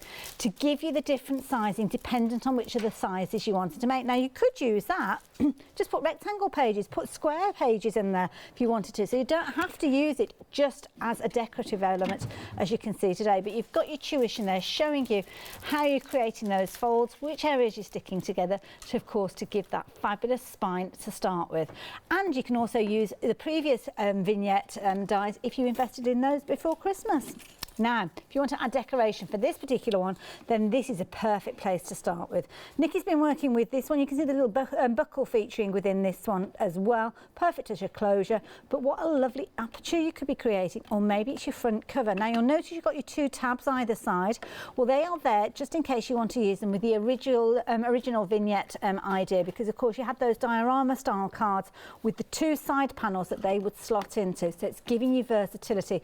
give you the different sizing dependent on which of the sizes you wanted to make. Now you could use that, just put rectangle pages, put square pages in there if you wanted to. So you don't have to use it just as a decorative element, as you can see today, but you've got your tuition there showing you how you're creating those folds, which areas you're sticking together to, of course, to give that fabulous spine to start with. And you can also use the previous vignette dies if you invested in those before Christmas. Now, if you want to add decoration for this particular one, then this is a perfect place to start with. Nikki's been working with this one. You can see the little buckle featuring within this one as well. Perfect as your closure, but what a lovely aperture you could be creating, or maybe it's your front cover. Now, you'll notice you've got your 2 tabs either side. Well, they are there just in case you want to use them with the original vignette idea, because, of course, you had those diorama-style cards with the 2 side panels that they would slot into, so it's giving you versatility.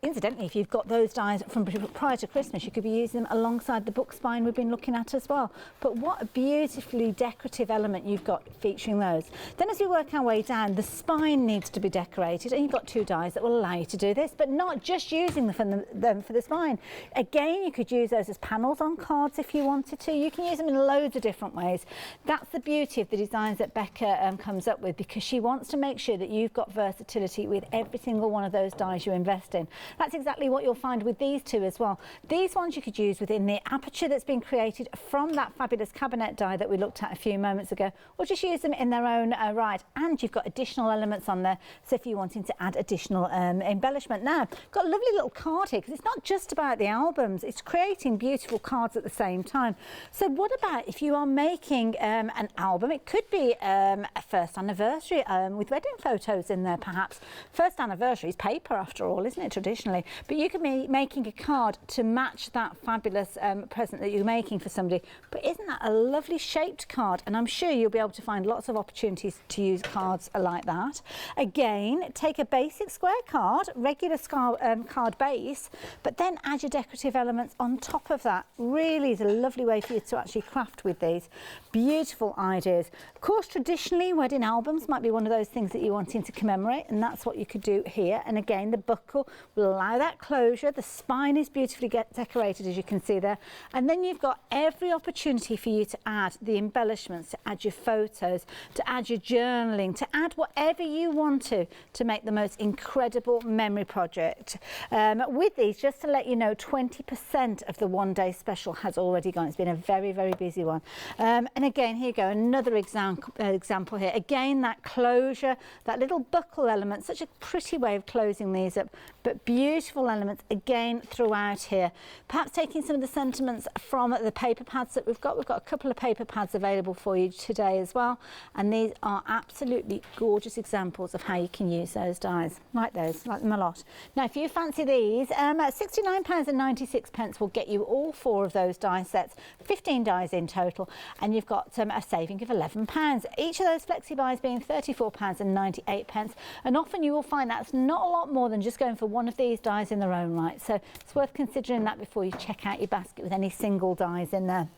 Incidentally, if you've got those dies from prior to Christmas, you could be using them alongside the book spine we've been looking at as well. But what a beautifully decorative element you've got featuring those. Then as we work our way down, the spine needs to be decorated, and you've got 2 dies that will allow you to do this, but not just using them for the spine. Again, you could use those as panels on cards if you wanted to. You can use them in loads of different ways. That's the beauty of the designs that Becca comes up with, because she wants to make sure that you've got versatility with every single one of those dies you invest in. in. That's exactly what you'll find with these two as well. These ones you could use within the aperture that's been created from that fabulous cabinet die that we looked at a few moments ago, or just use them in their own right. And you've got additional elements on there, so if you're wanting to add additional embellishment. Now, got a lovely little card here, because it's not just about the albums, it's creating beautiful cards at the same time. So what about if you are making an album? It could be a first anniversary with wedding photos in there, perhaps. First anniversary is paper after all, isn't it, traditionally? But you could be making a card to match that fabulous present that you're making for somebody. But isn't that a lovely shaped card? And I'm sure you'll be able to find lots of opportunities to use cards like that. Again, take a basic square card, regular card base, but then add your decorative elements on top of that. Really is a lovely way for you to actually craft with these. Beautiful ideas. Of course, traditionally, wedding albums might be one of those things that you're wanting to commemorate, and that's what you could do here. And again, the buckle will allow that closure. The spine is beautifully decorated, as you can see there. And then you've got every opportunity for you to add the embellishments, to add your photos, to add your journaling, to add whatever you want to make the most incredible memory project. With these, just to let you know, 20% of the one-day special has already gone. It's been a very, very busy one. And again, here you go, another example here. Again, that closure, that little buckle element, such a pretty way of closing these up, but beautiful elements again throughout here. Perhaps taking some of the sentiments from the paper pads that we've got. We've got a couple of paper pads available for you today as well. And these are absolutely gorgeous examples of how you can use those dies. Like those, like them a lot. Now, if you fancy these, £69.96 will get you all 4 of those die sets, 15 dies in total, and you've got a saving of £11. Each of those flexi buys being £34.98, and often you will find that's not a lot more than just going for one of these dies in their own right. So it's worth considering that before you check out your basket with any single dies in there.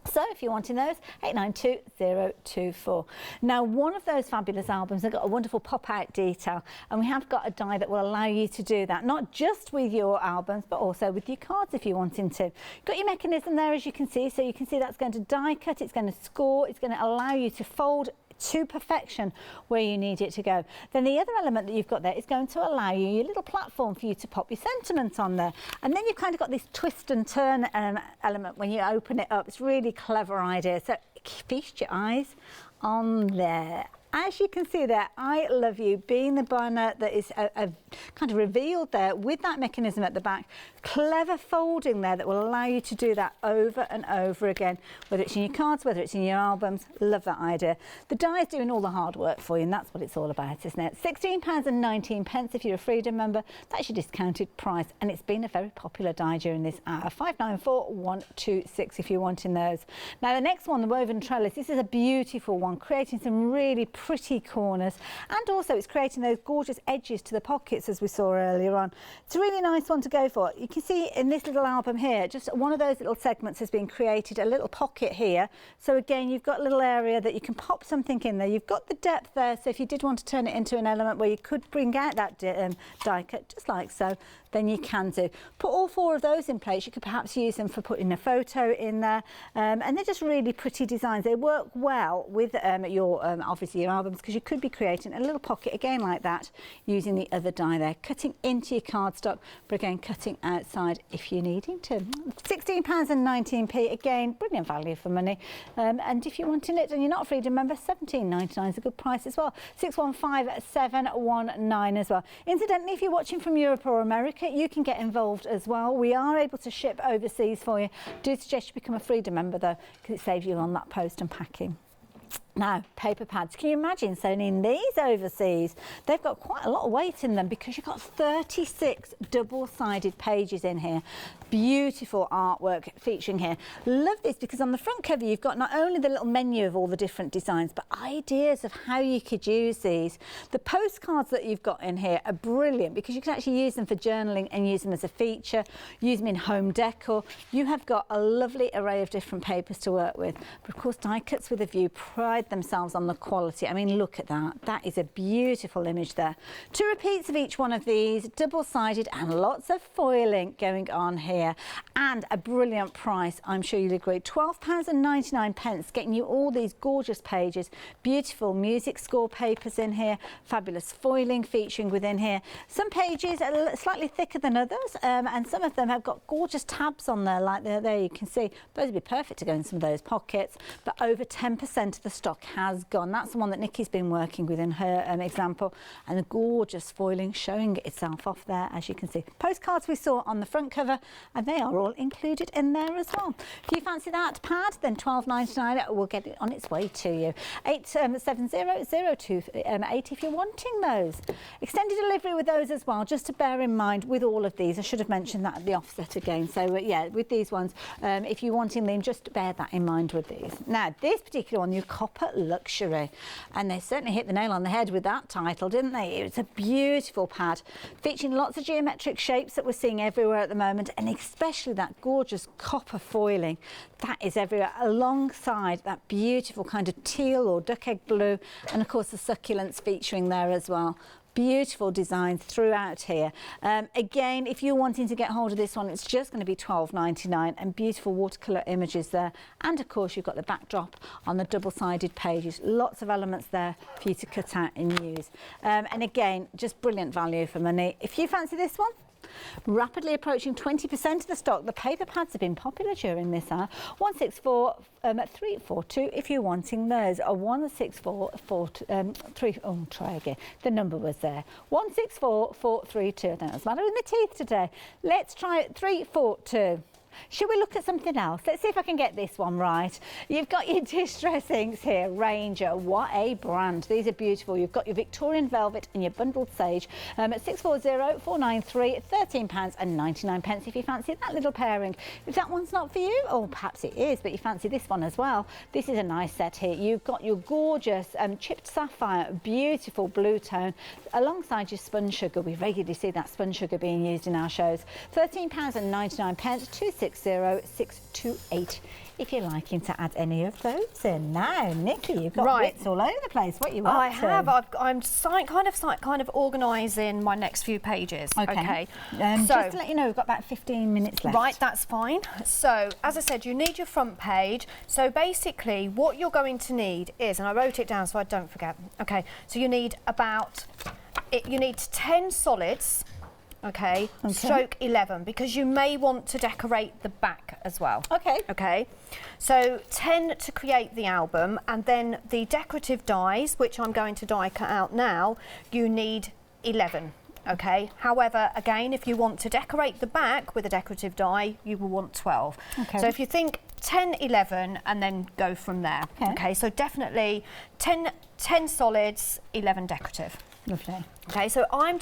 So if you're wanting those, 892024. Now, one of those fabulous albums has got a wonderful pop-out detail, and we have got a die that will allow you to do that, not just with your albums, but also with your cards if you're wanting to. Got your mechanism there, as you can see, so you can see that's going to die cut, it's going to score, it's going to allow you to fold to perfection where you need it to go. Then the other element that you've got there is going to allow you your little platform for you to pop your sentiments on there. And then you've kind of got this twist and turn element when you open it up. It's really clever idea. So feast your eyes on there. As you can see there, I Love You being the banner that is kind of revealed there with that mechanism at the back. Clever folding there that will allow you to do that over and over again, whether it's in your cards, whether it's in your albums. Love that idea. The die is doing all the hard work for you, and that's what it's all about, isn't it? £16.19 if you're a Freedom member. That's your discounted price, and it's been a very popular die during this hour. 594126 if you're wanting those. Now, the next one, the woven trellis. This is a beautiful one, creating some really pretty corners, and also it's creating those gorgeous edges to the pockets as we saw earlier on. It's a really nice one to go for. You can see in this little album here, just one of those little segments has been created, a little pocket here. So again, you've got a little area that you can pop something in there. You've got the depth there, so if you did want to turn it into an element where you could bring out that die cut, just like so, then you can do. Put all 4 of those in place. You could perhaps use them for putting a photo in there, and they're just really pretty designs. They work well with your obviously your albums, because you could be creating a little pocket again like that using the other die there, cutting into your cardstock, but again cutting outside if you're needing to. £16.19 again, brilliant value for money, and if you're wanting it and you're not a Freedom member, £17.99 is a good price as well. 615719 as well. Incidentally, if you're watching from Europe or America, you can get involved as well. We are able to ship overseas for you. Do suggest you become a Freedom member though, because it saves you on that post and packing. Now, paper pads. Can you imagine sending these overseas? They've got quite a lot of weight in them because you've got 36 double-sided pages in here. Beautiful artwork featuring here. Love this because on the front cover you've got not only the little menu of all the different designs, but ideas of how you could use these. The postcards that you've got in here are brilliant because you can actually use them for journaling and use them as a feature, use them in home decor. You have got a lovely array of different papers to work with. But of course, die cuts with a view. Pride pride themselves on the quality. I mean, look at that. That is a beautiful image there. 2 repeats of each one of these, double-sided, and lots of foiling going on here. And a brilliant price, I'm sure you'll agree. £12.99, getting you all these gorgeous pages, beautiful music score papers in here, fabulous foiling featuring within here. Some pages are slightly thicker than others, and some of them have got gorgeous tabs on there, like there you can see. Those would be perfect to go in some of those pockets, but over 10% of the stock has gone. That's the one that Nikki's been working with in her example, and the gorgeous foiling showing itself off there, as you can see. Postcards we saw on the front cover, and they are all included in there as well. If you fancy that pad, then £12.99 will get it on its way to you. 870028 if you're wanting those. Extended delivery with those as well, just to bear in mind with all of these. I should have mentioned that at the offset again. So yeah, with these ones, if you're wanting them, just bear that in mind with these. Now, this particular one, your Copper Luxury, and they certainly hit the nail on the head with that title, didn't they? It's a beautiful pad featuring lots of geometric shapes that we're seeing everywhere at the moment, and especially that gorgeous copper foiling that is everywhere, alongside that beautiful kind of teal or duck egg blue, and of course the succulents featuring there as well. Beautiful designs throughout here. Again, if you're wanting to get hold of this one, it's just going to be £12.99, and beautiful watercolour images there. And of course, you've got the backdrop on the double-sided pages. Lots of elements there for you to cut out and use. And again, just brilliant value for money. If you fancy this one, rapidly approaching 20% of the stock. The paper pads have been popular during this hour. 164342 if you're wanting those, or 164433. Oh, try again. The number was there. 164432. I think that's the matter with my teeth today. Let's try it. 342. Should we look at something else? Let's see if I can get this one right. You've got your distress inks here, Ranger. What a brand. These are beautiful. You've got your Victorian Velvet and your Bundled Sage at 640493, £13.99 if you fancy that little pairing. If that one's not for you, or perhaps it is, but you fancy this one as well, this is a nice set here. You've got your gorgeous chipped sapphire, beautiful blue tone, alongside your spun sugar. We regularly see that spun sugar being used in our shows. £13.99, 260628 if you're liking to add any of those in. Now, Nikki, you've got bits all over the place. What you up to? I have. I'm kind of organising my next few pages. Okay. So, just to let you know, we've got about 15 minutes left. Right, that's fine. So, as I said, you need your front page. So basically, what you're going to need is, and I wrote it down so I don't forget. Okay. So you need you need 10 solids. Okay, stroke 11, because you may want to decorate the back as well. Okay, so 10 to create the album, and then the decorative dies, which I'm going to die cut out now, you need 11. Okay, however, again, if you want to decorate the back with a decorative die, you will want 12. Okay. So if you think 10, 11, and then go from there. Okay, so definitely 10 solids, 11 decorative. Lovely. Okay, so I'm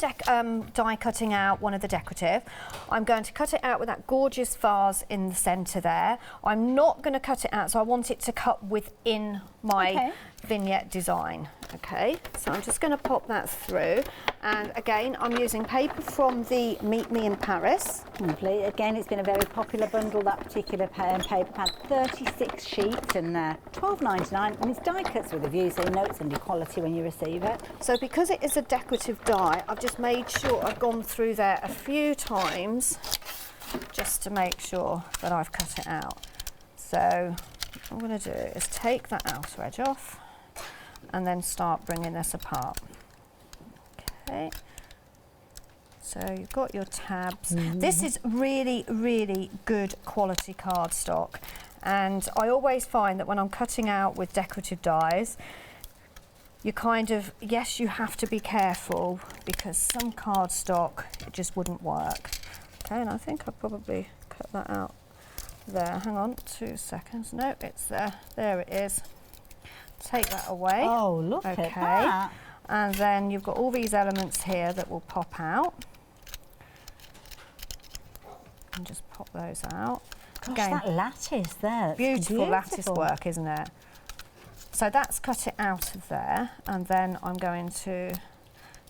die cutting out one of the decorative. I'm going to cut it out with that gorgeous vase in the centre there. I'm not going to cut it out, so I want it to cut within my vignette design. Okay, so I'm just going to pop that through. And again, I'm using paper from the Meet Me in Paris. Lovely. Again, it's been a very popular bundle, that particular paper pad. 36 sheets in there. £12.99, and it's die cuts with a view, so you know it's going to be quality when you receive it. So because it is a decorative die, I've just made sure I've gone through there a few times just to make sure that I've cut it out. So what I'm going to do is take that outer edge off and then start bringing this apart. Okay, so you've got your tabs. This is really, really good quality cardstock, and I always find that when I'm cutting out with decorative dies, you kind of, yes, you have to be careful, because some cardstock, it just wouldn't work. Okay, and I think I probably cut that out there. Hang on, 2 seconds. No, it's there. There it is. Take that away. Oh, look at that. And then you've got all these elements here that will pop out. And just pop those out. Gosh, again, that lattice there. Beautiful lattice work, isn't it? So that's cut it out of there, and then I'm going to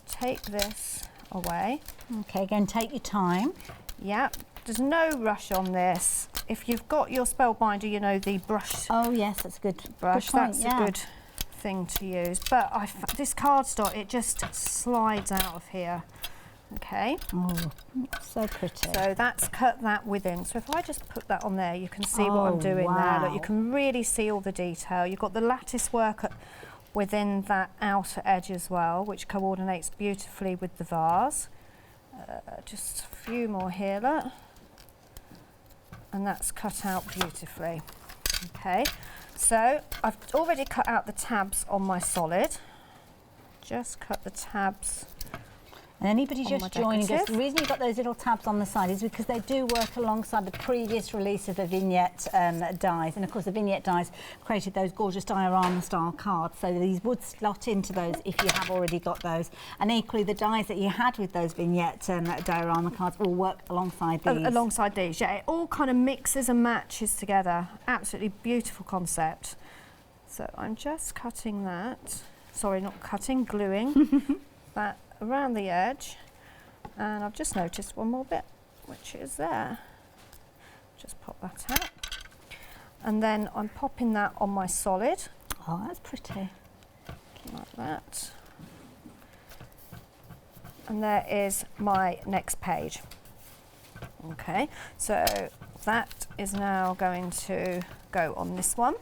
take this away. Okay, again, take your time. Yeah, there's no rush on this. If you've got your Spellbinder, you know, the brush. Oh yes, that's a good brush. Good point, that's a good thing to use, but this cardstock, it just slides out of here. Okay. Oh, so pretty. So that's cut that within. So if I just put that on there, you can see what I'm doing there. Look, you can really see all the detail. You've got the lattice work within that outer edge as well, which coordinates beautifully with the vase. Just a few more here, look. And that's cut out beautifully. Okay, so I've already cut out the tabs on my solid. Just cut the tabs. And anybody just joining us, the reason you've got those little tabs on the side is because they do work alongside the previous release of the Vignette dies. And of course the Vignette dies created those gorgeous diorama style cards, so these would slot into those if you have already got those. And equally the dies that you had with those Vignette diorama cards will work alongside these. Alongside these, yeah. It all kind of mixes and matches together. Absolutely beautiful concept. So I'm just cutting that, sorry, not cutting, gluing that around the edge, and I've just noticed one more bit, which is there. Just pop that out, and then I'm popping that on my solid. Oh, that's pretty. Like that. And there is my next page. Okay, so that is now going to go on this one.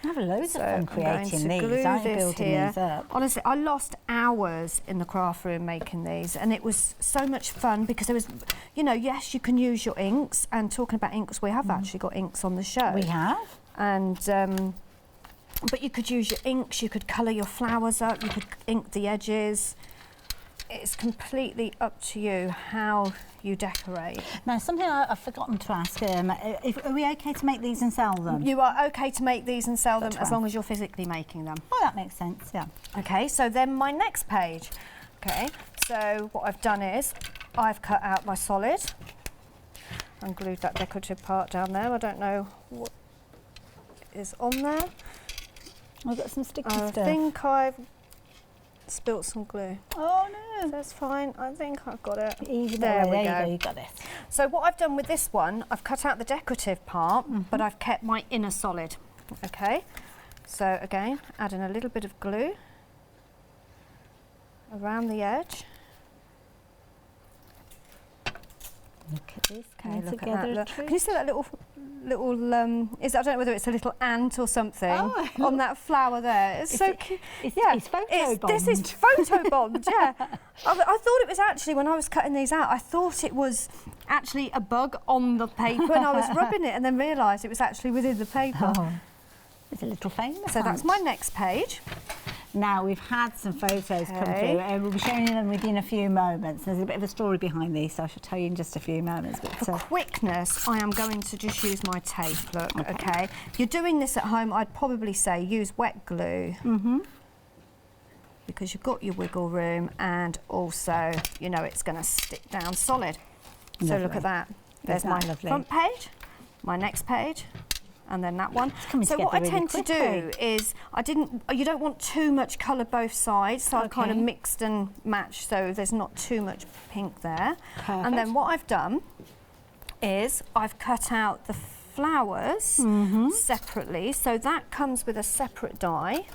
I have loads of fun creating these. I'm building these up. Honestly, I lost hours in the craft room making these, and it was so much fun because there was, you know, yes, you can use your inks. And talking about inks, we have actually got inks on the show. We have. And but you could use your inks. You could colour your flowers up. You could ink the edges. It's completely up to you how you decorate. Now, something I've forgotten to ask, are we okay to make these and sell them? You are okay to make these and sell them as long as you're physically making them. Oh, that makes sense, yeah. Okay, so then my next page. Okay, so what I've done is I've cut out my solid and glued that decorative part down there. I don't know what is on there. I've got some sticky stuff. I think I've spilt some glue. Oh no, that's fine. I think I've got it. There we go. You got it. So what I've done with this one, I've cut out the decorative part, but I've kept my inner solid. Okay. So again, adding a little bit of glue around the edge. Look at this. Okay, look at that. Look. Can you see that little I don't know whether it's a little ant or something on that flower there. It's so cute. It's photo-bombed. This is photo-bombed, yeah. I thought it was actually, when I was cutting these out, I thought it was actually a bug on the paper and I was rubbing it and then realised it was actually within the paper. Oh, it's a little famous. So that's my next page. Now, we've had some photos come through and we'll be sharing them with you in a few moments. There's a bit of a story behind these, so I shall tell you in just a few moments. But for quickness, I am going to just use my tape, look, okay? If you're doing this at home, I'd probably say use wet glue. Because you've got your wiggle room and also, you know, it's going to stick down solid. So look at that. There's my front page, my next page, and then that one. So what I tend to do is, you don't want too much colour both sides, so I've kind of mixed and matched so there's not too much pink there. And then what I've done is I've cut out the flowers separately, so that comes with a separate die.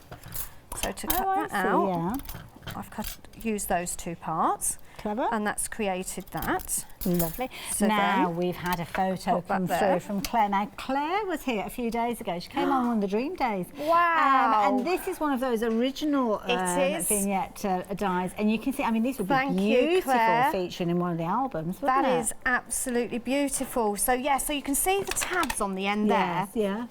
So to cut that out, I've used those two parts. Clever. And that's created that. Lovely. So now we've had a photo come through from Claire. Now, Claire was here a few days ago. She came on one of the Dream Days. Wow. And this is one of those original vignette dies. And you can see, I mean, these would be beautiful featuring in one of the albums, wouldn't That is absolutely beautiful. So, yeah, so you can see the tabs on the end there. Yeah.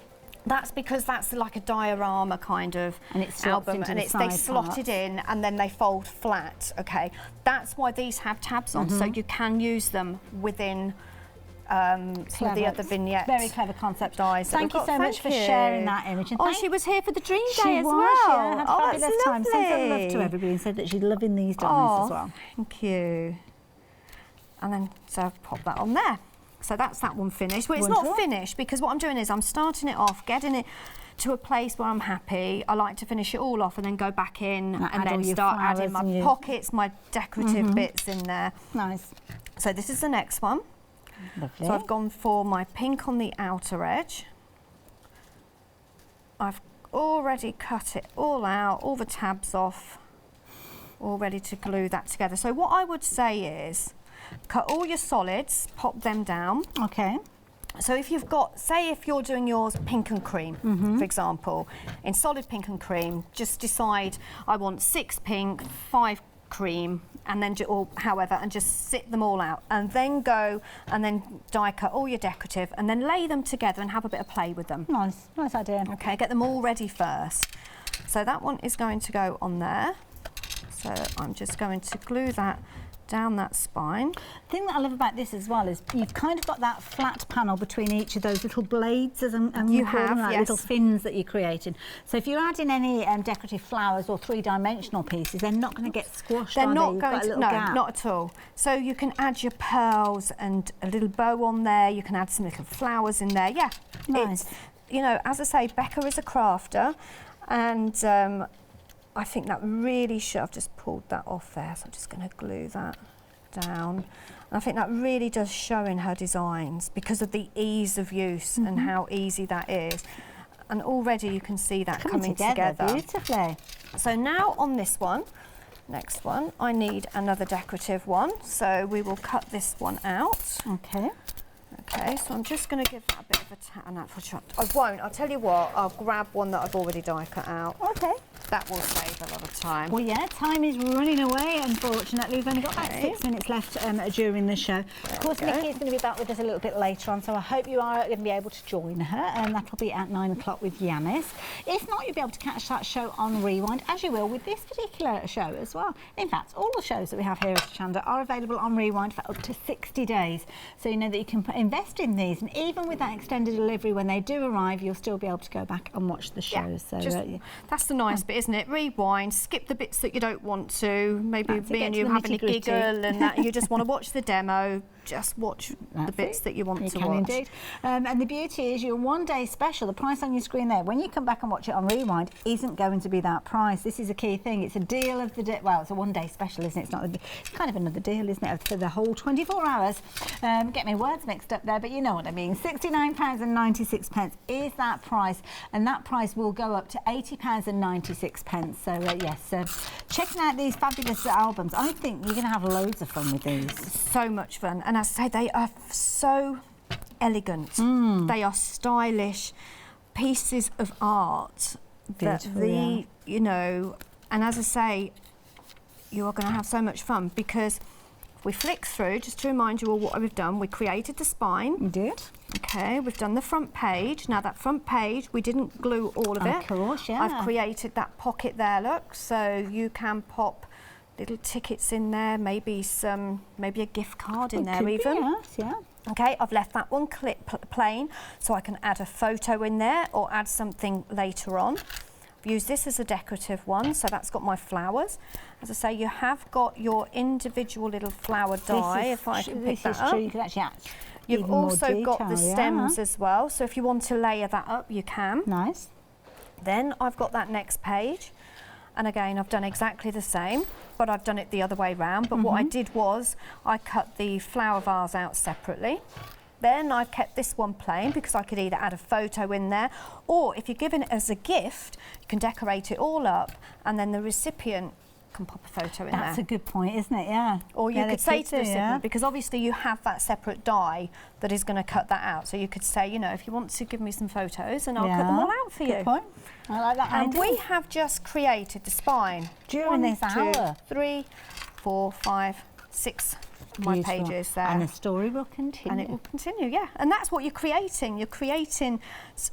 That's because that's like a diorama kind of album, and they slotted in and then they fold flat. Okay, that's why these have tabs on, so you can use them within some of the other vignettes. Very clever concept. Dies. Thank you so much for sharing that image. And she was here for the Dream Day as well. Yeah, had a fabulous time. Sent some love to everybody and said that she's loving these dies as well. Thank you. And then so I've popped that on there. So that's that one finished. Well, it's not finished because what I'm doing is I'm starting it off, getting it to a place where I'm happy. I like to finish it all off and then go back in and then start adding my pockets, my decorative bits in there. Nice. So this is the next one. Lovely. So I've gone for my pink on the outer edge. I've already cut it all out, all the tabs off, all ready to glue that together. So what I would say is, cut all your solids, pop them down. Okay. So if you've got, say if you're doing yours pink and cream, for example, in solid pink and cream, just decide I want 6 pink, 5 cream, and then or however, and just sit them all out, and then go and then die cut all your decorative, and then lay them together and have a bit of play with them. Nice idea. Okay, get them all ready first. So that one is going to go on there. So I'm just going to glue that down that spine. The thing that I love about this as well is you've kind of got that flat panel between each of those little blades, as you have, like little fins that you're creating. So if you're adding any decorative flowers or three-dimensional pieces, they're not going to get squashed. They're not going to, no, not at all. So you can add your pearls and a little bow on there. You can add some little flowers in there. Yeah, nice. It's, you know, as I say, Becca is a crafter, and I think that really should, I've just pulled that off there, so I'm just going to glue that down. And I think that really does show in her designs because of the ease of use and how easy that is. And already you can see that coming together beautifully. So now on this one, next one, I need another decorative one. So we will cut this one out. Okay. Okay, so I'm just going to give that a bit of a tap on that for shot. I won't, I'll tell you what, I'll grab one that I've already die cut out. Okay. That will save a lot of time. Well, yeah, time is running away, unfortunately. We've only got about 6 minutes left during the show. Of course, Nikki is going to be back with us a little bit later on, so I hope you are going to be able to join her, and that'll be at 9 o'clock with Yanis. If not, you'll be able to catch that show on Rewind, as you will with this particular show as well. In fact, all the shows that we have here at Hochanda are available on Rewind for up to 60 days, so you know that you can invest in these, and even with that extended delivery, when they do arrive, you'll still be able to go back and watch the shows. Yeah, so that's the nice bit, isn't it? Rewind, skip the bits that you don't want to. Maybe me and you having a giggle and that you just want to watch the demo. Just watch the bits that you want to watch. Indeed. And the beauty is your one-day special, the price on your screen there, when you come back and watch it on Rewind, isn't going to be that price. This is a key thing. It's a deal of the day. Well, it's a one-day special, isn't it? It's not. It's kind of another deal, isn't it, for the whole 24 hours. Get my words mixed up there, but you know what I mean. £69.96 is that price, and that price will go up to £80.96. So yes, checking out these fabulous albums. I think you're going to have loads of fun with these. So much fun. And as I say, they are so elegant. They are stylish pieces of art. Beautiful, you know, and as I say, you are going to have so much fun because we flick through, just to remind you all what we've done. We created the spine. You did. Okay, we've done the front page. Now that front page, we didn't glue all of it. Of course, yeah. I've created that pocket there, look, so you can pop little tickets in there, maybe a gift card in there even. Yes, yeah. Okay, I've left that one plain so I can add a photo in there or add something later on. I've used this as a decorative one, so that's got my flowers. As I say, you have got your individual little flower die, if I can pick that up. True. You can actually add You've also got the stems as well, so if you want to layer that up, you can. Nice. Then I've got that next page. And again, I've done exactly the same, but I've done it the other way round. But what I did was I cut the flower vase out separately. Then I've kept this one plain because I could either add a photo in there, or if you're giving it as a gift, you can decorate it all up and then the recipient can pop a photo in there. That's a good point, isn't it? Yeah. Or you could say to the recipient, because obviously you have that separate die that is going to cut that out. So you could say, you know, if you want to give me some photos and I'll cut them all out for you. Good point. I like that And idea. we have just created the spine. During this hour. 1, 2, 3, 4, 5, 6 my pages there. And the story will continue. And it will continue, yeah. And that's what you're creating. You're creating,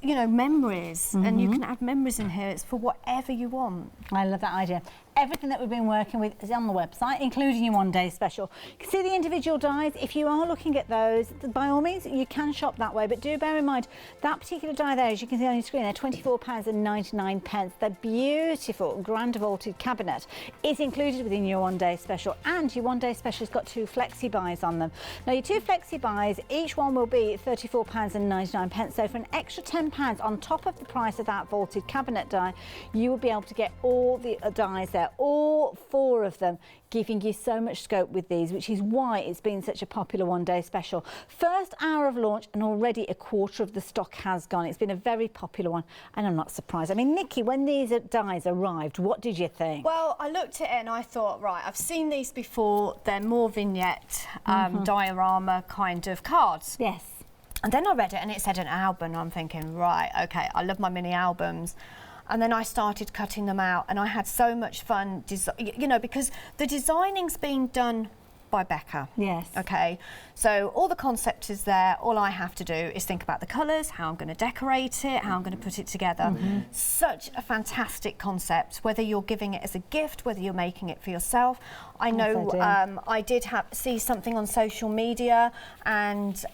you know, memories. And you can add memories in here. It's for whatever you want. I love that idea. Everything that we've been working with is on the website, including your one-day special. You can see the individual dies. If you are looking at those, by all means, you can shop that way. But do bear in mind, that particular die there, as you can see on your screen, they're £24.99. The beautiful grand vaulted cabinet is included within your one-day special. And your one-day special has got 2 flexi buys on them. Now, your 2 flexi buys, each one will be £34.99. So for an extra £10 on top of the price of that vaulted cabinet die, you will be able to get all the dies there. there, all 4 of them giving you so much scope with these, which is why it's been such a popular one-day special. First hour of launch and already a quarter of the stock has gone. It's been a very popular one, and I'm not surprised. I mean, Nikki, when these dies arrived, what did you think? Well, I looked at it and I thought, right, I've seen these before. They're more vignette, diorama kind of cards. Yes. And then I read it and it said an album. I'm thinking, right, okay, I love my mini albums. And then I started cutting them out and I had so much fun, you know, because the designing's being done by Becca. Yes. Okay, so all the concept is there. All I have to do is think about the colours, how I'm going to decorate it, how I'm going to put it together. Such a fantastic concept, whether you're giving it as a gift, whether you're making it for yourself. I know I did see something on social media, and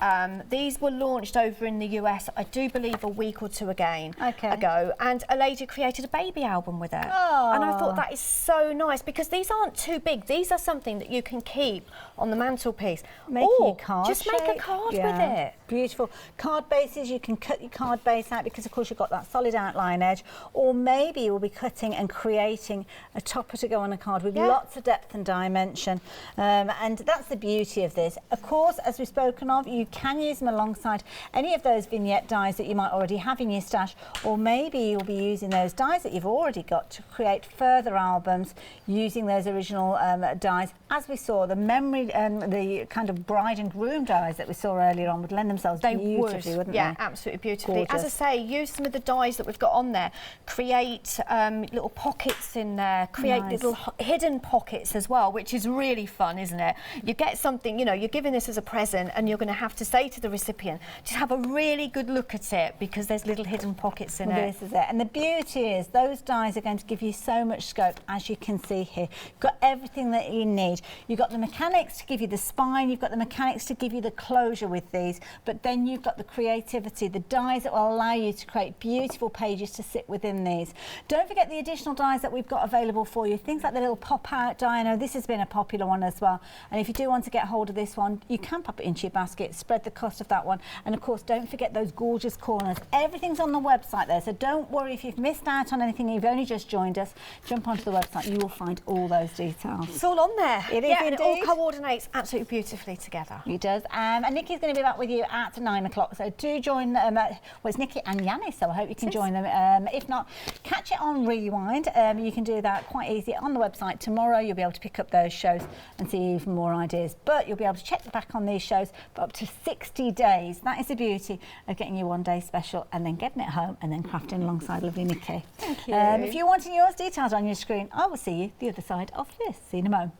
these were launched over in the US, I do believe, a week or 2 ago, and a lady created a baby album with it. Oh. And I thought that is so nice, because these aren't too big. These are something that you can keep on the mantelpiece. Or just make a card with it. Beautiful. Card bases, you can cut your card base out because, of course, you've got that solid outline edge. Or maybe you'll be cutting and creating a topper to go on a card with lots of depth and dimension. And that's the beauty of this. Of course, as we've spoken of, you can use them alongside any of those vignette dies that you might already have in your stash, or maybe you'll be using those dies that you've already got to create further albums using those original dies. As we saw, the memory, the kind of bride and groom dies that we saw earlier on would lend themselves beautifully, wouldn't they? Yeah, absolutely beautifully. Gorgeous. As I say, use some of the dies that we've got on there, create little pockets in there, create little hidden pockets as well, which is really fun, isn't it? You get something, you know, you're giving this as a present and you're going to have to say to the recipient, just have a really good look at it, because there's little hidden pockets in it. This is it. And the beauty is those dies are going to give you so much scope, as you can see here. You've got everything that you need. You've got the mechanics to give you the spine, you've got the mechanics to give you the closure with these, but then you've got the creativity, the dies that will allow you to create beautiful pages to sit within these. Don't forget the additional dies that we've got available for you, things like the little pop-out die. I know this has been a popular one as well, and if you do want to get hold of this one, you can pop it into your basket, spread the cost of that one, and of course don't forget those gorgeous corners. Everything's on the website there, so don't worry if you've missed out on anything, you've only just joined us. Jump onto the website, you will find all those details. It's all on there. It is and it all coordinates absolutely beautifully together. It does. And Nikki's going to be back with you at 9 o'clock, so do join them. Well, it's Nikki and Yanis, so I hope you can join them. If not, catch it on Rewind. You can do that quite easy on the website. Tomorrow you'll be able to pick up those shows and see even more ideas, but you'll be able to check back on these shows for up to 60 days. That is the beauty of getting your one-day special and then getting it home and then crafting alongside lovely Nikki. Thank you. If you're wanting yours, details on your screen. I will see you the other side of this. See you in a moment.